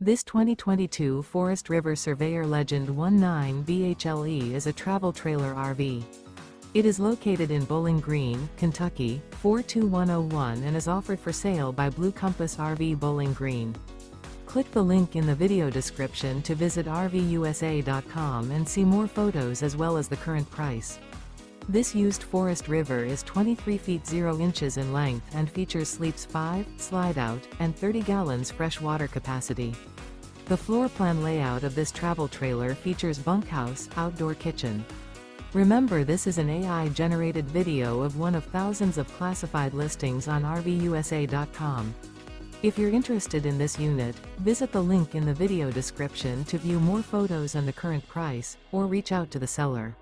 This 2022 Forest River Surveyor Legend 19 BHLE is a travel trailer RV. It is located in Bowling Green, Kentucky, 42101 and is offered for sale by Blue Compass RV Bowling Green. Click the link in the video description to visit RVUSA.com and see more photos as well as the current price. This used Forest River is 23 feet 0 inches in length and features sleeps 5, slide-out, and 30 gallons fresh water capacity. The floor plan layout of this travel trailer features bunkhouse, outdoor kitchen. Remember, this is an AI-generated video of one of thousands of classified listings on RVUSA.com. If you're interested in this unit, visit the link in the video description to view more photos and the current price, or reach out to the seller.